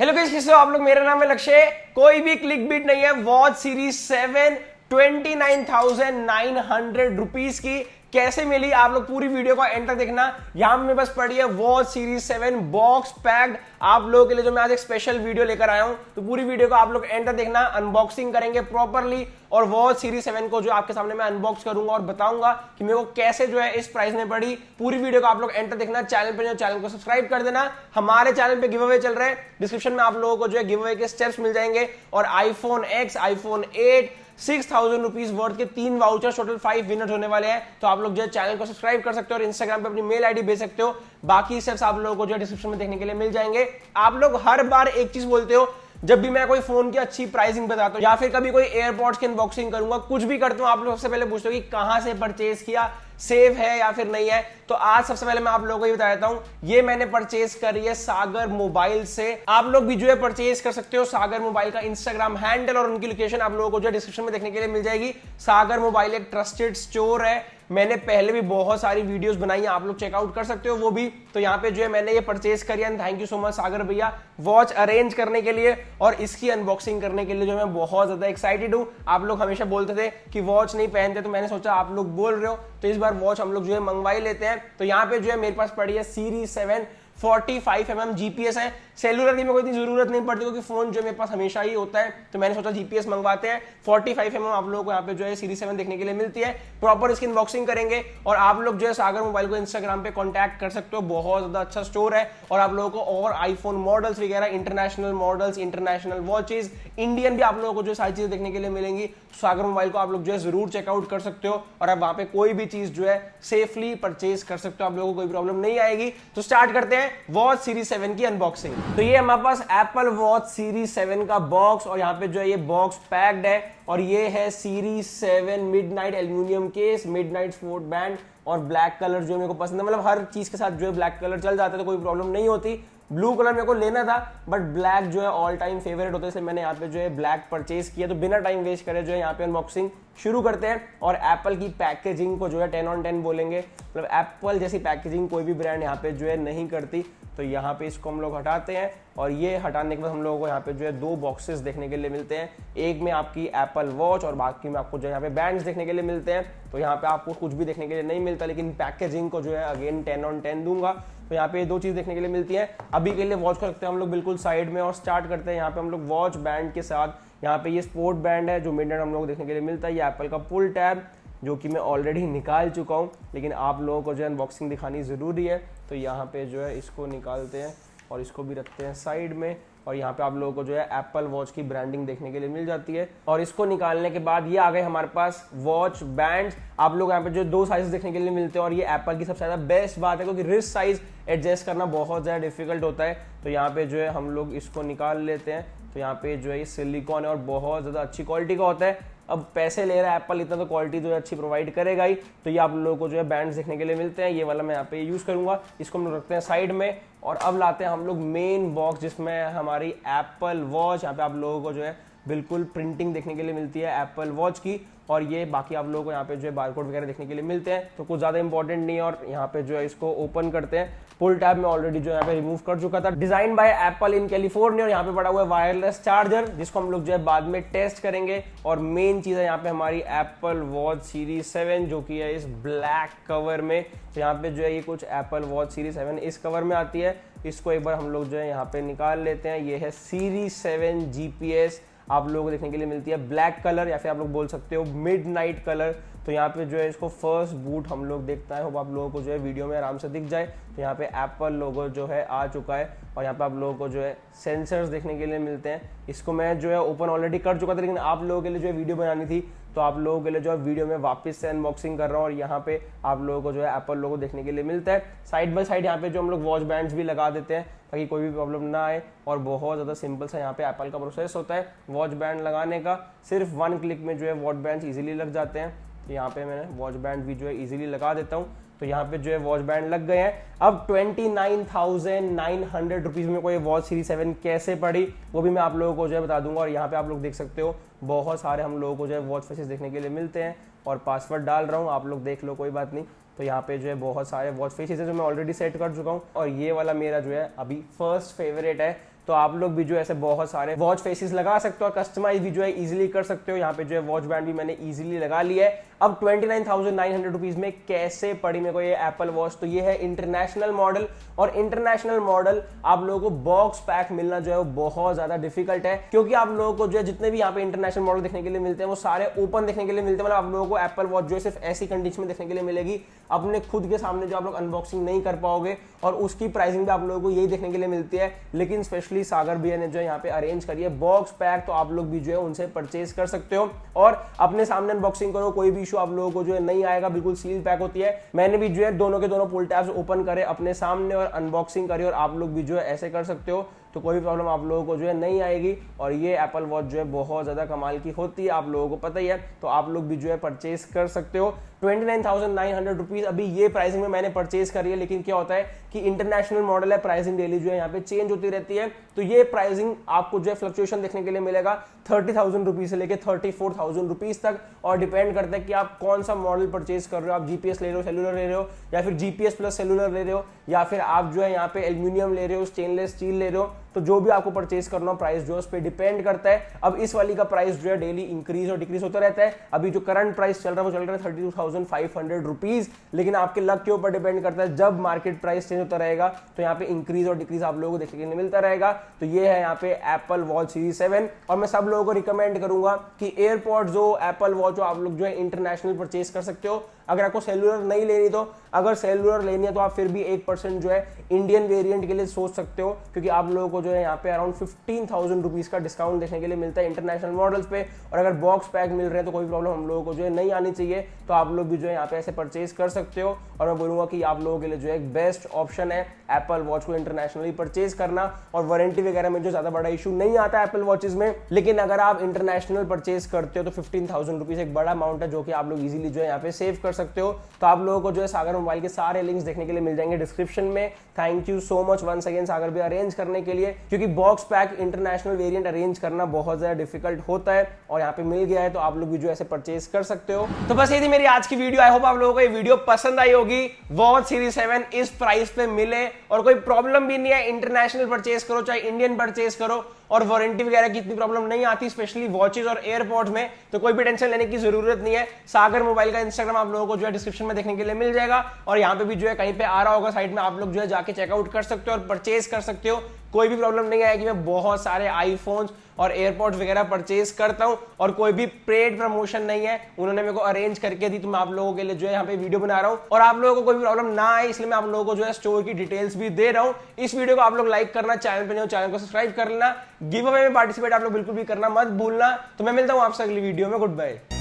Hello guys, कैसे हो आप लोग। मेरा नाम है लक्ष्य। कोई भी क्लिक बीट नहीं है। वॉच सीरीज 7 29,900 रुपीज की कैसे मिली, आप लोग पूरी वीडियो को एंड तक देखना। यहां में बस पड़ी है वॉच सीरीज 7 बॉक्स पैक्ड आप लोगों के लिए, जो मैं आज एक स्पेशल वीडियो लेकर आया हूं। तो पूरी वीडियो को आप लोग एंड तक देखना, अनबॉक्सिंग करेंगे प्रॉपरली और वॉच सीरीज 7 को जो आपके सामने मैं अनबॉक्स करूंगा और बताऊंगा कि मेरे को कैसे जो है इस प्राइस में पड़ी। पूरी वीडियो को आप लोग एंड तक देखना। चैनल पे जो चैनल को सब्सक्राइब कर देना। हमारे चैनल पे गिव अवे चल रहे हैं, डिस्क्रिप्शन में आप लोगों को जो है गिव अवे के स्टेप्स मिल जाएंगे और iPhone x, iPhone 8 6,000 rupees worth के 3 वाउचर, टोटल 5 विनर्स होने वाले हैं। तो आप लोग जो है चैनल को सब्सक्राइब कर सकते हो और इंस्टाग्राम पे अपनी मेल आईडी भेज सकते हो। बाकी स्टेप्स आप लोगों को जो है डिस्क्रिप्शन में देखने के लिए मिल जाएंगे। आप लोग हर बार एक चीज बोलते हो, जब भी मैं कोई फोन की अच्छी प्राइसिंग बताता हूं या फिर कभी कोई एयरपॉड्स की अनबॉक्सिंग करूंगा, कुछ भी करता हूं, आप लोग सबसे पहले पूछते हो कि कहां से परचेज किया, सेफ है या फिर नहीं है। तो आज सबसे पहले मैं आप लोगों को ये बता देता हूं, ये मैंने परचेज करी है सागर मोबाइल से। आप लोग भी जो है परचेज कर सकते हो। सागर मोबाइल का इंस्टाग्राम हैंडल और उनकी लोकेशन आप लोगों को जो है डिस्क्रिप्शन में देखने के लिए मिल जाएगी। सागर मोबाइल एक ट्रस्टेड स्टोर है। मैंने पहले भी बहुत सारी वीडियोस बनाई है, आप लोग चेकआउट कर सकते हो वो भी। तो यहाँ पे जो है मैंने ये परचेज करी है। थैंक यू सो मच सागर भैया, वॉच अरेंज करने के लिए और इसकी अनबॉक्सिंग करने के लिए जो मैं बहुत ज्यादा एक्साइटेड हूँ। आप लोग हमेशा बोलते थे कि वॉच नहीं पहनते, तो मैंने सोचा आप लोग बोल रहे हो तो इस बार वॉच हम लोग जो है मंगवा ही लेते हैं। तो यहाँ पे जो है मेरे पास पड़ी है सीरीज 7 45mm जीपीएस है। सेलुलर की मेरे को इतनी जरूरत नहीं पड़ती क्योंकि फोन जो मेरे पास हमेशा ही होता है, तो मैंने सोचा जीपीएस मंगवाते हैं। 45mm आप लोगों को यहाँ पे जो है सीरीज 7 देखने के लिए मिलती है। प्रॉपर इसकी अनबॉक्सिंग करेंगे और आप लोग जो है सागर मोबाइल को इंस्टाग्राम पे कांटेक्ट कर सकते हो। बहुत ज्यादा अच्छा स्टोर है और आप लोगों को और आईफोन मॉडल्स वगैरह, international models, international watches, Indian भी आप लोगों को जो सारी चीजें देखने के लिए मिलेंगी। सागर मोबाइल को आप लोग जो है जरूर चेकआउट कर सकते हो और आप वहां पे कोई भी चीज जो है सेफली परचेज कर सकते हो। आप लोगों को कोई प्रॉब्लम नहीं आएगी। तो स्टार्ट करते हैं वॉच सीरीज 7 की अनबॉक्सिंग। तो ये हमारे पास एप्पल वॉच सीरीज 7 का बॉक्स और यहाँ पे जो है ये बॉक्स पैक्ड है और ये है series 7 midnight aluminium case, midnight sport band और ब्लैक कलर जो मेरे को पसंद है। मतलब हर चीज के साथ जो है ब्लैक कलर चल जाता है तो कोई प्रॉब्लम नहीं होती। ब्लू कलर मेरे को लेना था बट ब्लैक जो है ऑल टाइम फेवरेट होता है, इसलिए मैंने यहाँ पे जो है ब्लैक परचेज किया। तो बिना टाइम वेस्ट करे जो है यहाँ पे अनबॉक्सिंग शुरू करते हैं और एप्पल की पैकेजिंग को जो है 10 on 10 बोलेंगे। मतलब एप्पल जैसी पैकेजिंग कोई भी ब्रांड यहाँ पे जो है नहीं करती। तो यहाँ पे इसको हम लोग हटाते हैं और ये हटाने के बाद हम लोगों को यहाँ पे जो है 2 बॉक्सेस देखने के लिए मिलते हैं। एक में आपकी एप्पल वॉच और बाकी में आपको जो यहाँ पे बैंड्स देखने के लिए मिलते हैं। तो यहाँ पे आपको कुछ भी देखने के लिए नहीं मिलता, लेकिन पैकेजिंग को जो है अगेन 10 on 10 दूंगा। तो यहाँ पे 2 चीज देखने के लिए मिलती है। अभी के लिए वॉच को रखते हैं हम लोग बिल्कुल साइड में और स्टार्ट करते हैं यहाँ पे हम लोग वॉच बैंड के साथ। यहाँ पे ये स्पोर्ट बैंड है जो मिडनाइट हम लोग देखने के लिए मिलता है। ये एप्पल का पुल टैब जो कि मैं ऑलरेडी निकाल चुका हूँ, लेकिन आप लोगों को जो है अनबॉक्सिंग दिखानी ज़रूरी है। तो यहाँ पे जो है इसको निकालते हैं और इसको भी रखते हैं साइड में और यहाँ पे आप लोगों को जो है एप्पल वॉच की ब्रांडिंग देखने के लिए मिल जाती है। और इसको निकालने के बाद ये आ गए हमारे पास वॉच बैंड्स। आप लोग यहाँ पे जो 2 साइज देखने के लिए मिलते हैं और ये एप्पल की सबसे ज़्यादा बेस्ट बात है क्योंकि रिस्ट साइज एडजस्ट करना बहुत ज़्यादा डिफिकल्ट होता है। तो यहाँ पे जो है हम लोग इसको निकाल लेते हैं। तो यहाँ पे जो है ये सिलिकॉन है और बहुत ज़्यादा अच्छी क्वालिटी का होता है। अब पैसे ले रहा है एप्पल, इतना तो क्वालिटी जो है अच्छी प्रोवाइड करेगा ही। तो ये आप लोगों को जो है बैंड्स देखने के लिए मिलते हैं। ये वाला मैं यहाँ पे यूज़ करूँगा। इसको हम लोग रखते हैं साइड में और अब लाते हैं हम लोग मेन बॉक्स जिसमें हमारी एप्पल वॉच। यहाँ पे आप लोगों को जो है बिल्कुल प्रिंटिंग देखने के लिए मिलती है एप्पल वॉच की और ये बाकी आप लोगों को यहाँ पे जो है बारकोड वगैरह देखने के लिए मिलते हैं। तो कुछ ज़्यादा इंपॉर्टेंट नहीं है और यहाँ पे जो है इसको ओपन करते हैं। पुल टैब में ऑलरेडी जो यहाँ पे रिमूव कर चुका था। Design by apple in California और यहाँ पे पड़ा हुआ है वायरलेस चार्जर जिसको हम लोग जो है बाद में टेस्ट करेंगे। और मेन चीज़ है यहाँ पे हमारी एप्पल वॉच सीरीज 7 जो कि है इस ब्लैक कवर में। तो यहाँ पे जो है ये कुछ एप्पल वॉच सीरीज 7 इस कवर में आती है। इसको एक बार हम लोग जो है यहाँ पे निकाल लेते हैं। ये है सीरीज 7 जीपीएस, आप लोगों को देखने के लिए मिलती है ब्लैक कलर या फिर आप लोग बोल सकते हो मिडनाइट कलर। तो यहाँ पे जो है इसको फर्स्ट बूट हम लोग देखते हैं, आप लोगों को जो है वीडियो में आराम से दिख जाए। तो यहाँ पे एप्पल लोगो जो है आ चुका है और यहाँ पे आप लोगों को जो है सेंसर्स देखने के लिए मिलते हैं। इसको मैं जो है ओपन ऑलरेडी कर चुका था, लेकिन आप लोगों के लिए जो है वीडियो बनानी थी तो आप लोगों के लिए जो है वीडियो में वापस से अनबॉक्सिंग कर रहा हूँ और यहाँ पे आप लोगों को जो है एप्पल लोगो देखने के लिए मिलता है। साइड बाय साइड यहाँ पे जो हम लोग वॉच बैंड्स भी लगा देते हैं ताकि कोई भी प्रॉब्लम ना आए और बहुत ज़्यादा सिंपल सा यहाँ पे एप्पल का प्रोसेस होता है वॉच बैंड लगाने का। सिर्फ 1 क्लिक में जो है वॉच बैंड ईजिली लग जाते हैं। तो यहाँ पे मैंने वॉच बैंड भी जो है ईजिली लगा देता हूँ। तो यहाँ पे जो है वॉच बैंड लग गए हैं। अब 29,900 रुपीज़ में कोई वॉच सीरीज 7 कैसे पड़ी वो भी मैं आप लोगों को जो है बता दूंगा। और यहाँ पे आप लोग देख सकते हो बहुत सारे हम लोगों को जो है वॉच फेसेस देखने के लिए मिलते हैं और पासवर्ड डाल रहा हूँ, आप लोग देख लो कोई बात नहीं। तो यहाँ पे जो है बहुत सारे वॉच फेसेस है जो मैं ऑलरेडी सेट कर चुका हूँ और ये वाला मेरा जो है अभी फर्स्ट फेवरेट है। तो आप लोग भी जो है ऐसे बहुत सारे वॉच फेसेस लगा सकते हो और कस्टमाइज भी जो है इजीली कर सकते हो। यहाँ पे जो है वॉच बैंड भी मैंने इजीली लगा लिया है। अब 29,900 रुपीज में कैसे पड़ी मेरे को ये एप्पल वॉच, तो ये है इंटरनेशनल मॉडल, और इंटरनेशनल मॉडल आप लोगों को बॉक्स पैक मिलना जो है वो बहुत ज्यादा डिफिकल्ट है, क्योंकि आप लोगों को जो है जितने भी यहाँ पे इंटरनेशनल मॉडल देखने के लिए मिलते हैं वो सारे ओपन देखने के लिए मिलते हैं। मतलब आप लोगों को एप्पल वॉच जो है सिर्फ ऐसी कंडीशन में देखने के लिए मिलेगी, अपने खुद के सामने जो आप लोग अनबॉक्सिंग नहीं कर पाओगे, और उसकी प्राइसिंग भी आप लोगों को यही देखने के लिए मिलती है। लेकिन स्पेशली सागर भैया ने जो है यहाँ पे अरेंज करी है बॉक्स पैक, तो आप लोग भी जो है उनसे परचेज कर सकते हो और अपने सामने अनबॉक्सिंग करो, कोई भी इशू आप लोगों को जो है नहीं आएगा, बिल्कुल सील पैक होती है। मैंने भी जो है दोनों के दोनों पुल टैब्स ओपन करे अपने सामने और अनबॉक्सिंग करी, और आप लोग भी जो है ऐसे कर सकते हो, तो कोई भी प्रॉब्लम आप लोगों को जो है नहीं आएगी। और ये एप्पल वॉच जो है बहुत ज्यादा कमाल की होती है, आप लोगों को पता ही है, तो आप लोग भी जो है परचेज कर सकते हो। 29,900 रुपीज अभी ये प्राइसिंग में मैंने परचेज करी है, लेकिन क्या होता है कि इंटरनेशनल मॉडल है, प्राइसिंग डेली जो है यहाँ पे चेंज होती रहती है, तो ये प्राइसिंग आपको जो है फ्लक्चुएशन देखने के लिए मिलेगा 30,000 रुपीज से लेकर 34,000 रुपीज तक, और डिपेंड करता है कि आप कौन सा मॉडल परचेज कर रहे हो। आप जीपीएस ले रहे हो, सेलुलर ले रहे हो, या फिर जीपीएस प्लस सेलुलर ले रहे हो, या फिर आप जो है यहाँ पे एल्यूमिनियम ले रहे हो, स्टेनलेस स्टील ले रहे हो, तो जो भी आपको परचेज करना हो प्राइस जो है उस पर डिपेंड करता है। अब इस वाली का प्राइस जो है डेली इंक्रीज और डिक्रीज होता रहता है। अभी जो करंट प्राइस चल रहा है वो चल रहा है 32,500 रुपीज, लेकिन आपके लक के ऊपर डिपेंड करता है, जब मार्केट प्राइस चेंज होता रहेगा तो यहाँ पे इंक्रीज और डिक्रीज आप लोगों को देखने के लिए मिलता रहेगा। तो ये है यहाँ पे एप्पल वॉच सीरीज 7, और मैं सब लोगों को रिकमेंड करूंगा कि एयरपॉड्स जो एप्पल वॉच हो आप लोग जो है इंटरनेशनल परचेज कर सकते हो। अगर आपको सेलुलर नहीं लेनी, तो अगर सेलुलर लेनी है तो आप फिर भी 1% जो है इंडियन वेरिएंट के लिए सोच सकते हो, क्योंकि आप लोगों को जो है यहाँ पे अराउंड 15,000 रुपीज का डिस्काउंट देखने के लिए मिलता है इंटरनेशनल मॉडल्स पे। और अगर बॉक्स पैक मिल रहे हैं तो कोई प्रॉब्लम हम लोगों को जो है नहीं आनी चाहिए, तो आप लोग भी जो है यहाँ पे ऐसे परचेज कर सकते हो। और मैं बोलूंगा कि आप लोगों के लिए जो है एक बेस्ट ऑप्शन है एप्पल वॉच को इंटरनेशनली परचेज करना, और वारंटी वगैरह में जो ज्यादा बड़ा इशू नहीं आता एप्पल वॉचेज में। लेकिन अगर आप इंटरनेशनल परचेज करते हो तो 15,000 रुपीज एक बड़ा अमाउंट है, जो कि आप लोग इजीली जो है यहाँ पे सेव कर सकते हो। तो आप लोगों को जो है सागर मोबाइल के सारे लिंक्स देखने के लिए मिल जाएंगे डिस्क्रिप्शन में। Thank you so much once again Sagar भी अरेंज करने के लिए, क्योंकि box pack international variant arrange करना बहुत ज्यादा डिफिकल्ट होता है, और यहाँ पे मिल गया है, तो आप लोग भी जो ऐसे परचेज कर सकते हो। तो बस ये थी मेरी आज की वीडियो। आई होप आप लोगों को ये वीडियो पसंद आई होगी। वॉच सीरीज 7 इस प्राइस पे मिले, और कोई प्रॉब्लम भी नहीं है, इंटरनेशनल परचेज करो चाहे इंडियन परचेज करो, और वारंटी वगैरह की इतनी प्रॉब्लम नहीं आती, स्पेशली वॉचेज और एयरपॉड्स में, तो कोई भी टेंशन लेने की जरूरत नहीं है। सागर मोबाइल का इंस्टाग्राम आप लोगों को जो है डिस्क्रिप्शन में देखने के लिए मिल जाएगा, और यहाँ पे भी जो है कहीं पे आ रहा होगा साइड में, आप लोग जो है जाके चेकआउट कर सकते हो और परचेज कर सकते हो। कोई भी प्रॉब्लम नहीं आएगी। मैं बहुत सारे आईफोन्स और एयरपॉड्स वगैरह परचेज करता हूं, और कोई भी पेड प्रमोशन नहीं है, उन्होंने मेरे को अरेंज करके दी, तो मैं आप लोगों के लिए जो है यहाँ पे वीडियो बना रहा हूं, और आप लोगों को कोई भी प्रॉब्लम ना आए इसलिए मैं आप लोगों को जो है स्टोर की डिटेल्स भी दे रहा हूं। इस वीडियो को आप लोग लाइक करना, चैनल पे नहीं हो चैनल को सब्सक्राइब कर लेना, गिव अवे में पार्टिसिपेट आप लोग बिल्कुल भी करना मत भूलना। तो मैं मिलता हूं आपसे अगली वीडियो में। Good bye.